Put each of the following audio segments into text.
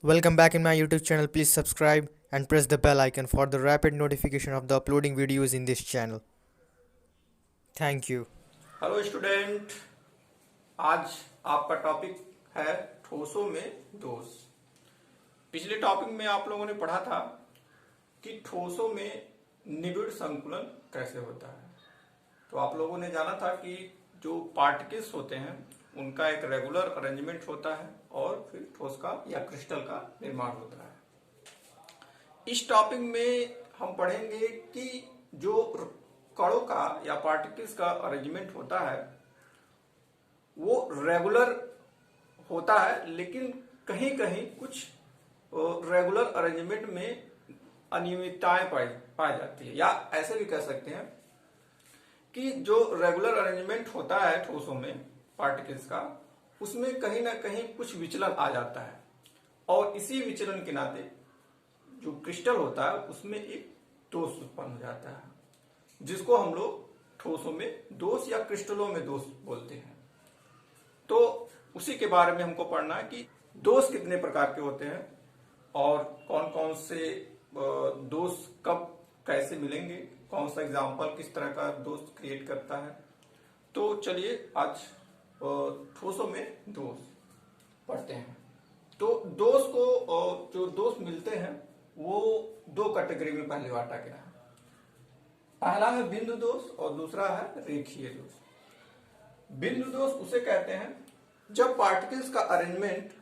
Welcome back in my YouTube channel. Please subscribe and press the bell icon for the rapid notification of the uploading videos in this channel. Thank you. Hello student. आज आपका topic है ठोसों में दोष। पिछले topic में आप लोगों ने पढ़ा था कि ठोसों में निबिड़ संकुलन कैसे होता है। तो आप लोगों ने जाना था कि जो पार्टिकल्स होते हैं उनका एक रेगुलर अरेंजमेंट होता है और फिर ठोस का या क्रिस्टल का निर्माण होता है। इस टॉपिक में हम पढ़ेंगे कि जो कणों का या पार्टिकल्स का अरेंजमेंट होता है वो रेगुलर होता है, लेकिन कहीं कहीं कुछ रेगुलर अरेंजमेंट में अनियमितताएं पाई जाती है, या ऐसे भी कह सकते हैं कि जो रेगुलर अरेंजमेंट होता है ठोसों में पार्टिकल्स का, उसमें कहीं ना कहीं कुछ विचलन आ जाता है और इसी विचलन के नाते जो क्रिस्टल होता है उसमें एक दोष उत्पन्न हो जाता है, जिसको हम लोग ठोसों में दोष या क्रिस्टलों में दोष बोलते हैं। तो उसी के बारे में हमको पढ़ना है कि दोष कितने प्रकार के होते हैं और कौन कौन से दोष कब कैसे मिलेंगे, कौन सा एग्जाम्पल किस तरह का दोष क्रिएट करता है। तो चलिए आज ठोसों में दोष पढ़ते हैं। तो दोष को जो दोष मिलते हैं वो दो कैटेगरी में पहले बांटा गया है। पहला है बिंदु दोष और दूसरा है रेखीय दोष। बिंदु दोष उसे कहते हैं जब पार्टिकल्स का अरेंजमेंट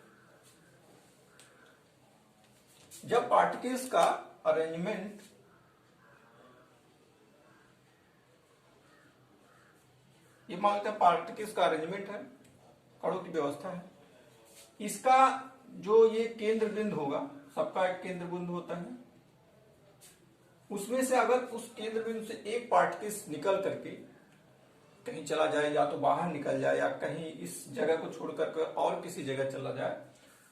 ये मान लेते हैं पार्टिकल्स का अरेंजमेंट है, कणों की व्यवस्था है, इसका जो ये केंद्र बिंदु होगा, सबका एक केंद्र बिंदु होता है, उसमें से अगर उस केंद्र बिंदु से एक पार्टिकल्स निकल करके कहीं चला जाए, या तो बाहर निकल जाए या कहीं इस जगह को छोड़ करके और किसी जगह चला जाए,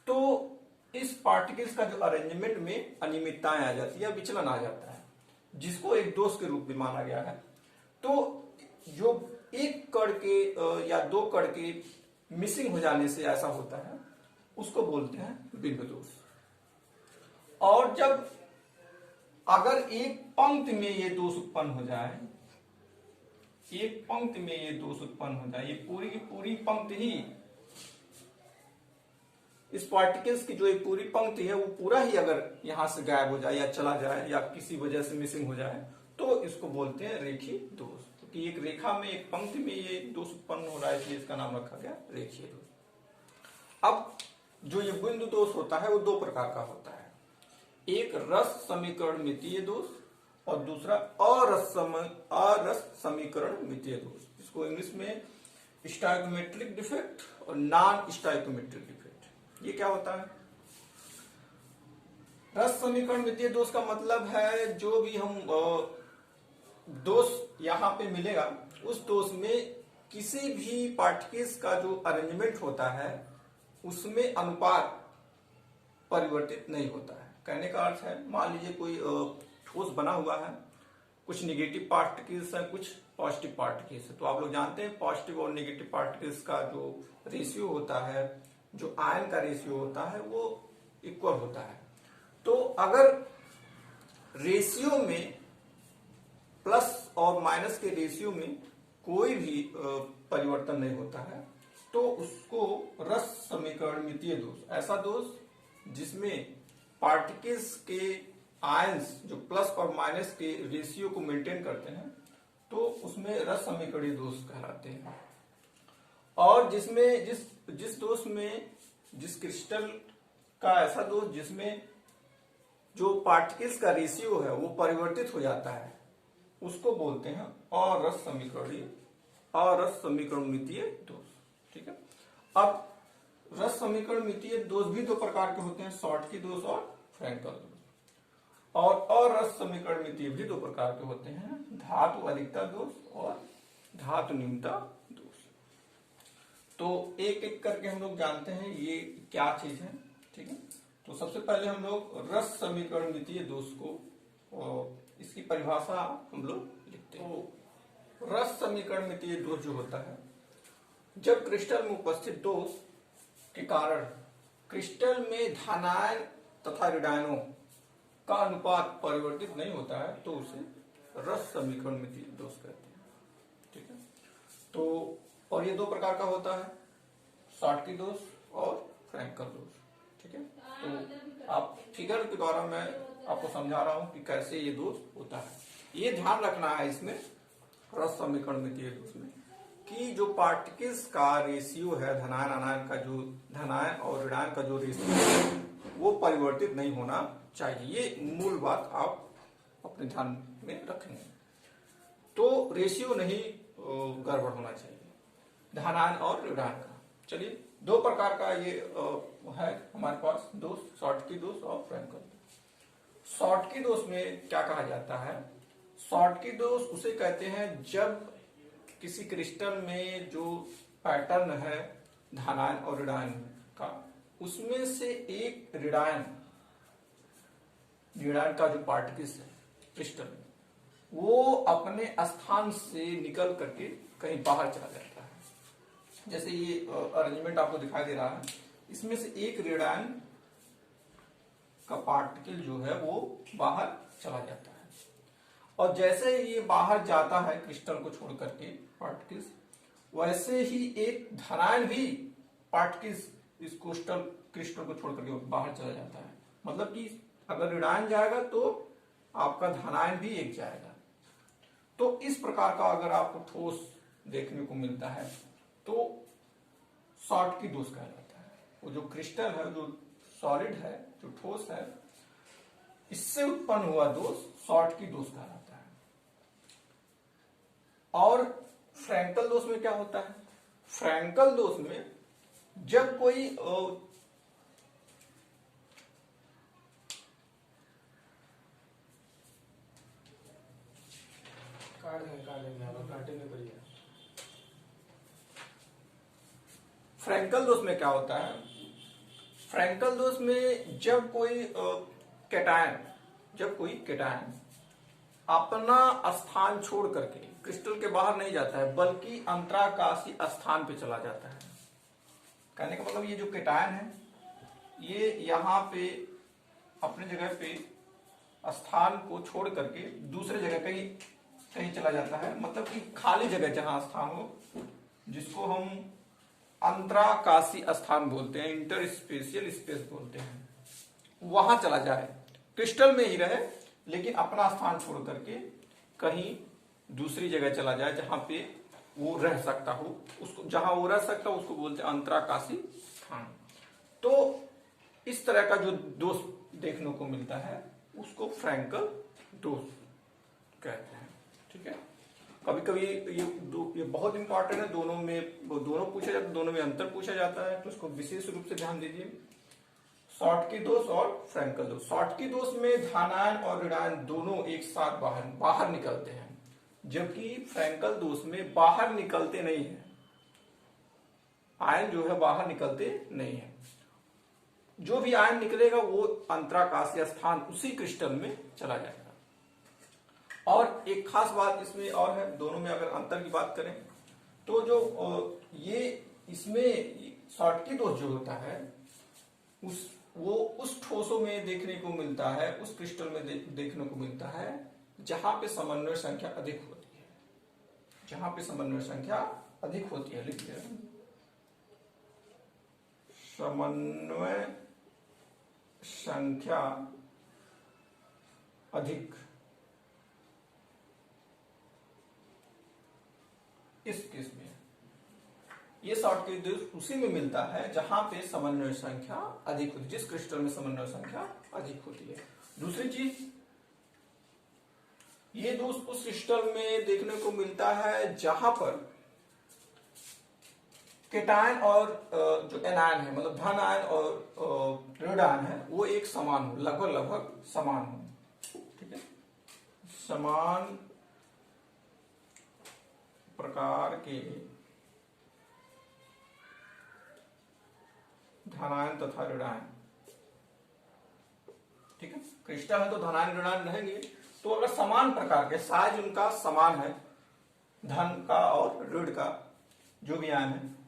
तो इस पार्टिकल्स का जो अरेंजमेंट में अनियमितताएं आ जाती है, विचलन आ जाता है, जिसको एक दोष के रूप में माना गया है। तो जो एक कण के या दो कण के मिसिंग हो जाने से ऐसा होता है उसको बोलते हैं बिंदु दोष। और जब अगर एक पंक्ति में ये दोष उत्पन्न हो जाए, एक पंक्ति में ये दोष उत्पन्न हो जाए, ये पूरी की पूरी पंक्ति ही, इस पार्टिकल्स की जो एक पूरी पंक्ति है वो पूरा ही अगर यहां से गायब हो जाए या चला जाए या किसी वजह से मिसिंग हो जाए, तो इसको बोलते हैं रेखीय दोष। क्योंकि एक रेखा में, एक पंक्ति में ये दोष उत्पन्न हो रहा है, इसलिए इसका नाम रखा गया रेखीय दोष। अब जो ये बिंदु दोष होता है वो दो प्रकार का होता है, एक रस समीकरण मितीय दोष और दूसरा अरस समीकरण मितीय दोष, जिसको इंग्लिश में स्टोइकोमेट्रिक डिफेक्ट और नॉन स्टोइकोमेट्रिक डिफेक्ट। ये क्या होता है? रस समीकरण मितीय दोष का मतलब है जो भी हम दोष यहां पे मिलेगा, उस दोष में किसी भी पार्टिकल्स का जो अरेंजमेंट होता है उसमें अनुपात परिवर्तित नहीं होता है। कहने का अर्थ है, मान लीजिए कोई ठोस बना हुआ है, कुछ नेगेटिव पार्टिकल्स हैं, कुछ पॉजिटिव पार्टिकल्स हैं। तो आप लोग जानते हैं पॉजिटिव और नेगेटिव पार्टिकल्स का जो रेशियो होता है, जो आयन का रेशियो होता है, वो इक्वल होता है। तो अगर रेशियो में, प्लस और माइनस के रेशियो में कोई भी परिवर्तन नहीं होता है, तो उसको रस समीकरण मितीय दोष, ऐसा दोष जिसमें पार्टिकल्स के आयंस जो प्लस और माइनस के रेशियो को मेंटेन करते हैं, तो उसमें रस समीकरणीय दोष कहलाते हैं। और जिसमें जिस दोष में, जिस क्रिस्टल का ऐसा दोष जिसमें जो पार्टिकल्स का रेशियो है वो परिवर्तित हो जाता है, उसको बोलते हैं अरस समीकरण मितीय दोष। ठीक है। अब रस समीकरण मितीय दोष भी दो प्रकार के होते हैं, शॉर्टकी दोष और फ्रैंकल दोष। और अरस समीकरण मितीय भी दो प्रकार के होते हैं, धातु अधिकता दोष और धातु न्यूनता दोष। तो एक एक करके हम लोग जानते हैं ये क्या चीज है। ठीक है। तो सबसे पहले हम लोग रस समीकरण मितीय दोष को, इसकी परिभाषा हम लोग लिखते हैं। तो रस समीकरण मितीय दोष जो होता है, जब क्रिस्टल में उपस्थित दोष के कारण क्रिस्टल में धनायन तथा ऋणायनों का अनुपात परिवर्तित नहीं होता है तो उसे रस समीकरणमितीय दोष कहते हैं। ठीक है, तो और ये दो प्रकार का होता है, शॉर्टकी दोष और फ्रैंकल दोष। ठीक है, तो आप फिगर के द्वारा मैं आपको समझा रहा हूं कि कैसे ये दोष होता है। ये ध्यान रखना है इसमें रस समीकरणमितीय दोष में कि जो पार्टिकल्स का रेशियो है, धनायन आनायन का जो धनायन और ऋणायन का जो रेशियो है वो परिवर्तित नहीं होना चाहिए। ये मूल बात आप अपने ध्यान में रखेंगे। तो रेशियो नहीं गड़बड़ होना चाहिए धनायन और ऋणायन का। चलिए, दो प्रकार का ये है हमारे पास दोष, शॉर्टकी दोष और फ्रैंकल दोष। शॉर्टकी दोष में क्या कहा जाता है? शॉर्टकी दोष उसे कहते हैं जब किसी क्रिस्टल में जो पैटर्न है धनायन और ऋणायन का, उसमें से एक ऋणायन का जो पार्टिकल्स है क्रिस्टल में, वो अपने स्थान से निकल करके कहीं बाहर चला जाता है। जैसे ये अरेंजमेंट आपको दिखाई दे रहा है, इसमें से एक ऋणायन का पार्टिकल जो है वो बाहर चला जाता है, और जैसे ये बाहर जाता है क्रिस्टल को छोड़ करके पार्टिकल्स, वैसे ही एक धनायन भी पार्टिकल्स इस क्रिस्टल को छोड़ करके बाहर चला जाता है। मतलब कि अगर ऋणायन जाएगा तो आपका धनायन भी एक जाएगा। तो इस प्रकार का अगर आपको ठोस देखने को मिलता है तो शॉर्टकी दोष कहलाता है। वो जो क्रिस्टल है, जो सॉलिड है, जो ठोस है, इससे उत्पन्न हुआ दोष शॉर्टकी दोष कहलाता है। और फ्रैंकल दोष में क्या होता है? फ्रैंकल दोष में जब कोई फ्रैंकल दोष में क्या होता है? फ्रैंकल दोष में जब कोई कैटायन अपना स्थान छोड़ करके क्रिस्टल के बाहर नहीं जाता है बल्कि अंतराकाशी स्थान पे चला जाता है। कहने का मतलब ये जो कैटायन है ये यहाँ पे अपने जगह पे स्थान को छोड़ करके दूसरे जगह कहीं चला जाता है। मतलब कि खाली जगह जहां स्थान हो, जिसको हम अंतराकाशी स्थान बोलते हैं, इंटरस्पेशियल स्पेस बोलते हैं, वहां चला जाए, क्रिस्टल में ही रहे लेकिन अपना स्थान छोड़ करके कहीं दूसरी जगह चला जाए जहां पे वो रह सकता हो, उसको जहां वो रह सकता हो उसको बोलते हैं अंतराकाशी स्थान। तो इस तरह का जो दोष देखने को मिलता है उसको फ्रैंकल दोष कहते हैं। ठीक है, कभी कभी ये बहुत इंपॉर्टेंट है, दोनों पूछा जाता है, दोनों में अंतर पूछा जाता है, तो उसको विशेष रूप से ध्यान दीजिए। शॉर्टकी दोष और फ्रैंकल दोष। शॉर्टकी दोष में धनायन और ऋणायन दोनों एक साथ बाहर निकलते हैं, जबकि फ्रैंकल दोष में बाहर निकलते नहीं है, आयन जो है बाहर निकलते नहीं है। जो भी आयन निकलेगा वो अंतराकाशीय स्थान उसी क्रिस्टल में चला जाएगा। और एक खास बात इसमें और है, दोनों में अगर अंतर की बात करें तो जो ये इसमें शॉर्टकी दोष जो होता है वो उस ठोसों में देखने को मिलता है, उस क्रिस्टल में देखने को मिलता है जहां पे समन्वय संख्या अधिक होती है। जहां पे समन्वय संख्या अधिक होती है, लिख दिया, समन्वय संख्या अधिक, इस केस में ये शॉर्टकी दोष उसी में मिलता है जहां पे समन्वय संख्या अधिक होती है, जिस क्रिस्टल में समन्वय संख्या अधिक होती है। दूसरी चीज, ये दोष उस क्रिस्टल में देखने को मिलता है जहां पर केटायन और जो एनायन है, मतलब धन आयन और ऋण आयन है, वो एक समान हो, लगभग समान हो। ठीक है, समान प्रकार के धनायन तथा ऋणायन। ठीक है, क्रिस्टल है तो धनायन ऋणायन रहेंगे। तो अगर समान प्रकार के, साइज उनका समान है, धन का और ऋण का जो भी आयन है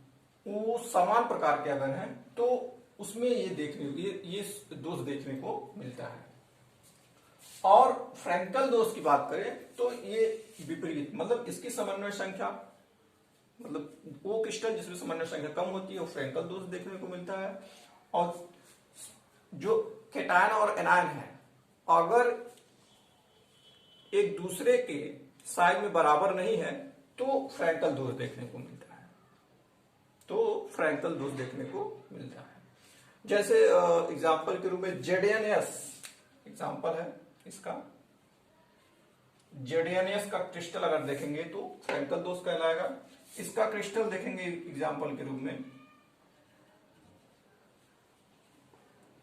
वो समान प्रकार के अगर हैं, तो उसमें ये दोष देखने को मिलता है। और फ्रैंकल दोष की बात करें तो ये विपरीत, मतलब इसकी समन्वय संख्या, मतलब वो क्रिस्टल जिसमें समन्वय संख्या कम होती है वो फ्रैंकल दोष देखने को मिलता है। और जो केटायन और एनायन है अगर एक दूसरे के साइज में बराबर नहीं है तो फ्रैंकल दोष देखने को मिलता है, तो फ्रैंकल दोष देखने को मिलता है। जैसे एग्जाम्पल के रूप में जेडेएनएस एग्जाम्पल है इसका, जेडेएनएस का क्रिस्टल अगर देखेंगे तो फ्रैंकल दोष कहलाएगा। इसका क्रिस्टल देखेंगे एग्जाम्पल के रूप में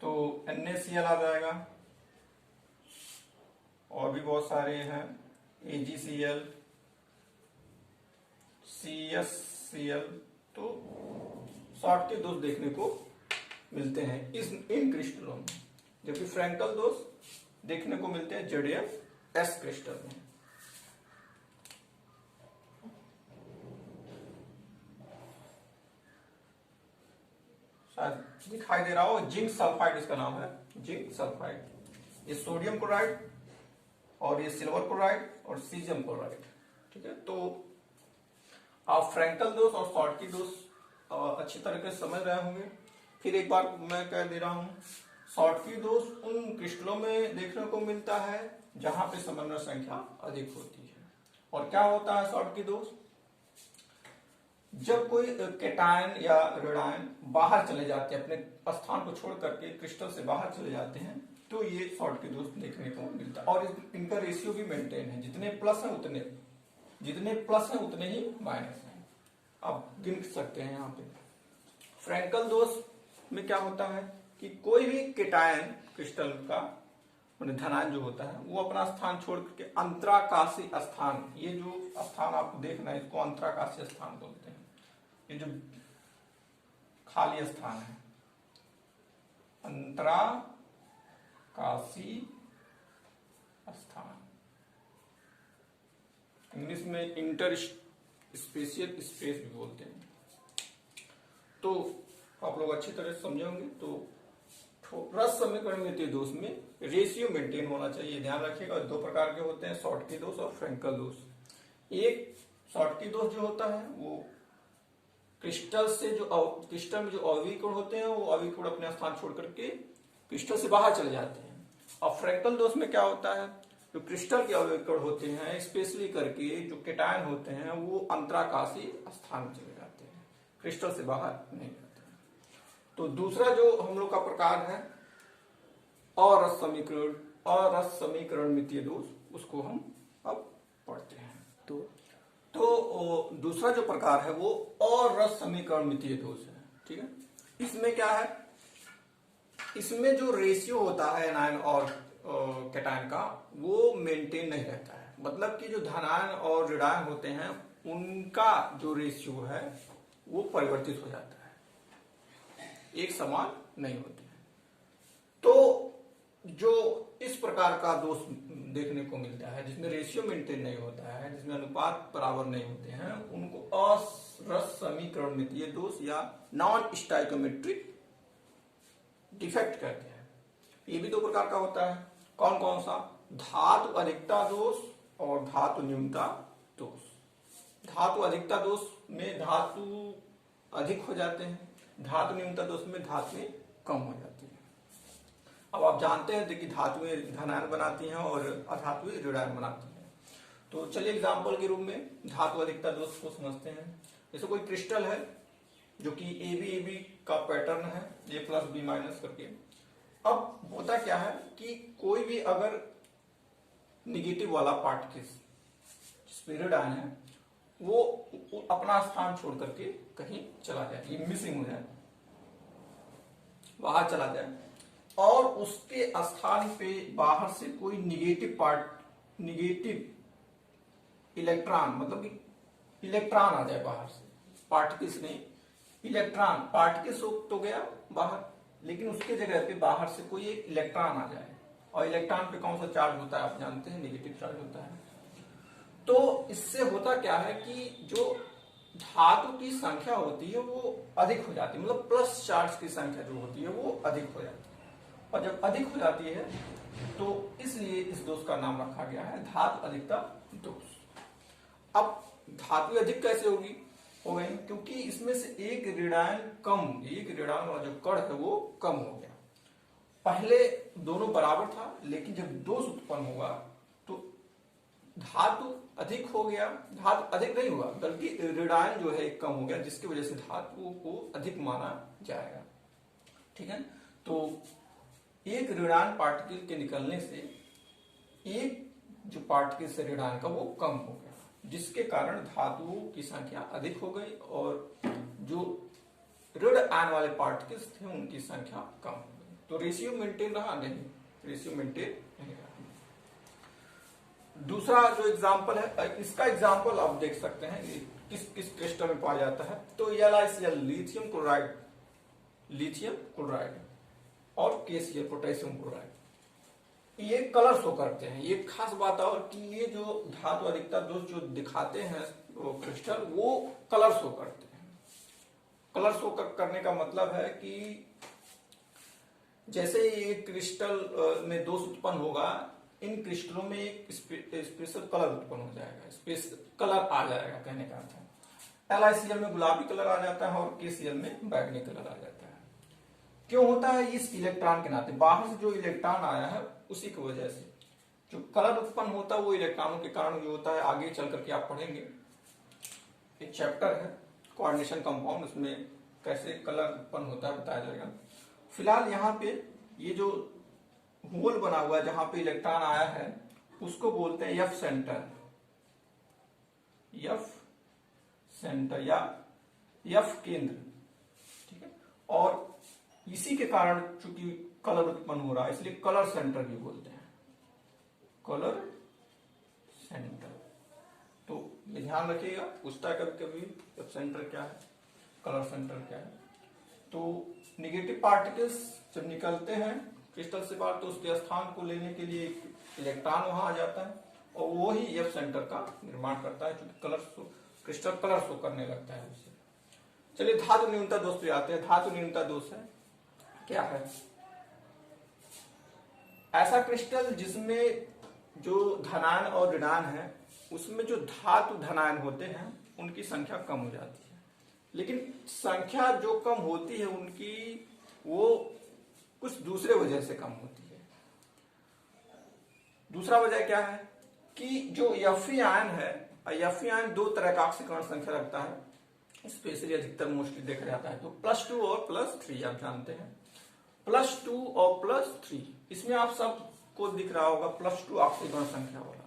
तो NaCl आ जाएगा, और भी बहुत सारे हैं AgCl, CsCl, तो शॉर्ट के दोष देखने को मिलते हैं इन क्रिस्टलों में, जबकि फ्रैंकल दोष देखने को मिलते हैं ZeS क्रिस्टल में। शायद दिखाई दे रहा हो, जिंक सल्फाइड इसका नाम है, जिंक सल्फाइड। ये सोडियम क्लोराइड और ये सिल्वर क्लोराइड और सीजियम क्लोराइड, ठीक है। तो आप फ्रैंकल दोष और शॉर्टकी दोष अच्छी तरीके से समझ रहे होंगे। फिर एक बार मैं कह दे रहा हूं, शॉर्टकी दोष उन क्रिस्टलों में देखने को मिलता है जहां पे समन्वय संख्या अधिक होती है। और क्या होता है शॉर्टकी दोष? जब कोई केटायन या ऋणायन बाहर चले जाते हैं, अपने स्थान को छोड़ करके क्रिस्टल से बाहर चले जाते हैं, तो ये शॉर्टकी दोष देखने को मिलता है। और इनका रेशियो भी मेंटेन है, जितने प्लस है उतने ही माइनस हैं, आप गिन सकते हैं यहाँ पे। फ्रैंकल दोष में क्या होता है कि कोई भी केटायन क्रिस्टल का धनायन जो होता है वो अपना स्थान छोड़ करके अंतराकाशी स्थान, ये जो स्थान आपको देखना है इसको अंतराकाशी स्थान बोलते हैं। ये जो खाली स्थान है अंतराकाशी स्थान, इंग्लिश में इंटर स्पेशियल स्पेस भी बोलते हैं। तो आप लोग अच्छी तरह से समझे होंगे। तो रस समीकरण में दोष में रेशियो मेंटेन होना चाहिए, ध्यान रखिएगा। दो प्रकार के होते हैं, शॉर्टकी दोष और फ्रैंकल दोष। एक शॉर्टकी दोष जो होता है वो क्रिस्टल में जो अवयवीकरण होते हैं वो अवयवीकरण अपने स्थान छोड़ करके क्रिस्टल से बाहर चले जाते हैं। और फ्रैंकल दोष में क्या होता है, जो क्रिस्टल के अवयवीकरण होते हैं स्पेशली करके जो केटायन होते हैं वो अंतराकाशी स्थान में चले जाते हैं, क्रिस्टल से बाहर नहीं जाते। तो दूसरा जो हम लोग का प्रकार है अरस समीकरणमितीय दोष, उसको हम अब पढ़ते हैं। तो दूसरा जो प्रकार है वो अरस समीकरणमितीय दोष है, ठीक है। इसमें क्या है, इसमें जो रेशियो होता है एनायन और कैटायन का वो मेंटेन नहीं रहता है। मतलब कि जो धनायन और ऋणायन होते हैं उनका जो रेशियो है वो परिवर्तित हो जाता है, एक समान नहीं होते हैं। तो जो इस प्रकार का दोष देखने को मिलता है जिसमें रेशियो मेंटेन नहीं होता है, जिसमें अनुपात बराबर नहीं होते हैं, उनको अरस समीकरणमितीय दोष या नॉन स्टाइकोमेट्रिक डिफेक्ट कहते हैं। ये भी दो प्रकार का होता है। कौन कौन सा? धातु अधिकता दोष और धातु न्यूनता दोष। धातु अधिकता दोष में धातु अधिक हो जाते हैं, धातु न्यूनता दोष में धातुएं कम हो जाती है। अब आप जानते हैं कि धातुएं धनायन बनाती हैं और अधातुएं ऋणायन बनाती हैं। तो चलिए एग्जाम्पल के रूप में धातु अधिकता दोष को समझते हैं। जैसे कोई क्रिस्टल है जो कि AB का पैटर्न है, A+B- करके। अब होता क्या है कि कोई भी अगर निगेटिव वाला पार्ट जिसमें ऋणायन है वो अपना स्थान छोड़ करके कहीं चला जाए, ये मिसिंग हो जाए, बाहर चला जाए, और उसके स्थान पे बाहर से कोई निगेटिव इलेक्ट्रॉन, मतलब कि इलेक्ट्रॉन आ जाए बाहर से, पार्टिकल्स नहीं, इलेक्ट्रॉन। पार्टिकल्स तो गया बाहर, लेकिन उसके जगह पे बाहर से कोई एक इलेक्ट्रॉन आ जाए, और इलेक्ट्रॉन पे कौन सा चार्ज होता है आप जानते हैं, नेगेटिव चार्ज होता है। तो इससे होता क्या है कि जो धातु की संख्या होती है वो अधिक हो जाती है, मतलब प्लस चार्ज की संख्या जो होती है वो अधिक हो जाती है। और जब अधिक हो जाती है तो इसलिए इस दोष का नाम रखा गया है धातु अधिकता दोष। अब धातु अधिक कैसे होगी, हो गई क्योंकि इसमें से एक ऋणायन कम, एक ऋणायन वाला जो कण है वो कम हो गया। पहले दोनों बराबर था, लेकिन जब दोष उत्पन्न हुआ तो धातु अधिक हो गया, धातु अधिक नहीं हुआ बल्कि ऋणायन जो है कम हो गया, जिसकी वजह से धातु को अधिक माना जाएगा। ठीक है, तो एक ऋणायन पार्टिकल के निकलने से एक जो पार्टिकल से ऋणायन का वो कम हो गया, जिसके कारण धातुओं की संख्या अधिक हो गई और जो ऋण आयन वाले पार्टिकल्स थे उनकी संख्या कम हो गई। तो रेशियो मेंटेन रहा नहीं, रेशियो मेंटेन नहीं रहा। दूसरा जो एग्जांपल है, इसका एग्जांपल आप देख सकते हैं किस किस क्रिस्टल में पाया जाता है। तो LiCl lithium chloride, lithium chloride और KCl पोटेशियम क्लोराइड, ये कलर शो करते हैं। ये खास बात है और कि ये जो धातु अधिकता दोष जो दिखाते हैं वो क्रिस्टल, वो कलर शो करते हैं। कलर शो करने का मतलब है कि जैसे ये क्रिस्टल में दोष उत्पन्न होगा, इन क्रिस्टलों में एक स्पेशल कलर उत्पन्न हो जाएगा, स्पेशल कलर आ जाएगा, कहने का अर्थ है। LiCl में गुलाबी कलर आ जाता है और KCl में बैगनी कलर आ जाता है। क्यों होता है? इस इलेक्ट्रॉन के नाते, बाहर से जो इलेक्ट्रॉन आया है उसी की वजह से जो कलर उत्पन्न होता है वो इलेक्ट्रॉनों के कारण जो होता है। आगे चल करके आप पढ़ेंगे, एक चैप्टर है कोऑर्डिनेशन कंपाउंड, उसमें कैसे कलर उत्पन्न होता है बताया जाएगा। फिलहाल यहाँ पे ये जो होल बना हुआ है जहां पे इलेक्ट्रॉन आया है उसको बोलते हैं F सेंटर, F सेंटर या F केंद्र। ठीक है, और इसी के कारण चूंकि कलर उत्पन्न हो रहा है इसलिए कलर सेंटर भी बोलते हैं, कलर सेंटर। तो ये ध्यान रखिएगा, पूछता है कभी कभी F सेंटर क्या है, कलर सेंटर क्या है। तो नेगेटिव पार्टिकल्स जब निकलते हैं क्रिस्टल से बाहर तो उसके स्थान को लेने के लिए इलेक्ट्रॉन वहां आ जाता है और वो ही F सेंटर का निर्माण करता है, क्योंकि क्रिस्टल कलर शो करने लगता है उससे। चलिए धातु न्यूनता दोष पे आते हैं। धातु न्यूनता दोष है क्या है? ऐसा क्रिस्टल जिसमें जो धनायन और ऋणायन है उसमें जो धातु धनायन होते हैं उनकी संख्या कम हो जाती है, लेकिन संख्या जो कम होती है उनकी वो कुछ दूसरे वजह से कम होती है। दूसरा वजह क्या है कि जो Fe आयन है, Fe आयन दो तरह का ऑक्सीकरण संख्या रखता है, स्पेशली अधिकतर मोस्टली देखा जाता है। तो +2 और +3 आप जानते हैं, +2 और +3, इसमें आप सबको दिख रहा होगा +2 ऑक्सीकरण संख्या वाला।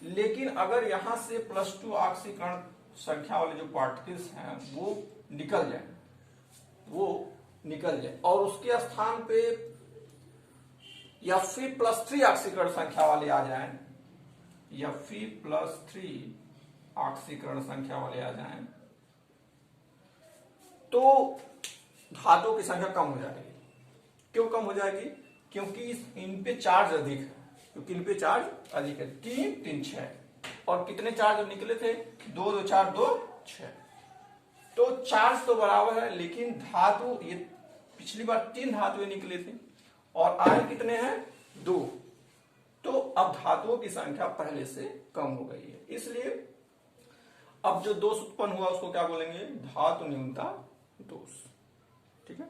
लेकिन अगर यहां से +2 ऑक्सीकरण संख्या वाले जो पार्टिकल्स हैं वो निकल जाए और उसके स्थान पे Fe+3 ऑक्सीकरण संख्या वाले आ जाएं, Fe+3 ऑक्सीकरण संख्या वाले आ जाएं, तो धातुओं की संख्या कम हो जाएगी। क्यों कम हो जाएगी? क्योंकि इन पे चार्ज अधिक है, क्योंकि इन पे चार्ज अधिक है। 3 3 6 और कितने चार्ज निकले थे? 2 2 4 2 6। तो चार्ज तो बराबर है, लेकिन धातु, ये पिछली बार 3 धातुएं निकले थे और आयन कितने हैं? 2। तो अब धातुओं की संख्या पहले से कम हो गई है, इसलिए अब जो दोष उत्पन्न हुआ उसको क्या बोलेंगे? धातु न्यूनता दोष। ठीक है,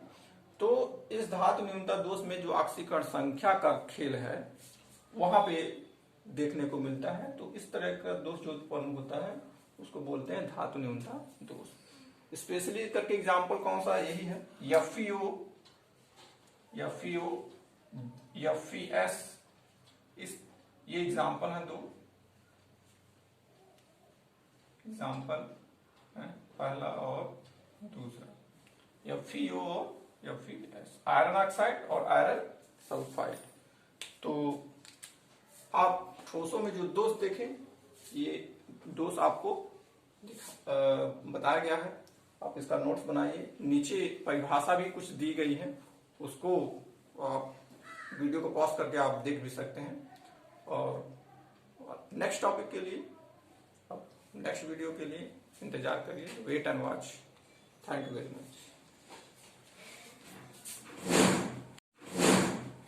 तो इस धातु न्यूनता दोष में जो ऑक्सीकरण संख्या का खेल है वहां पे देखने को मिलता है। तो इस तरह का दोष जो उत्पन्न होता है उसको बोलते हैं धातु न्यूनता दोष। स्पेशली करके एग्जांपल कौन सा? यही है FeO, FeS। ये एग्जांपल है, 2 एग्जांपल है, पहला और दूसरा, FeO और FeS, आयरन ऑक्साइड और आयरन सल्फाइड। तो आप ठोसों में जो दोष देखें, ये दोष आपको बताया गया है, आप इसका नोट्स बनाइए। नीचे परिभाषा भी कुछ दी गई है, उसको आप वीडियो को पॉज करके आप देख भी सकते हैं। और नेक्स्ट टॉपिक के लिए, नेक्स्ट वीडियो के लिए इंतजार करिए, wait and watch. Thank you very much.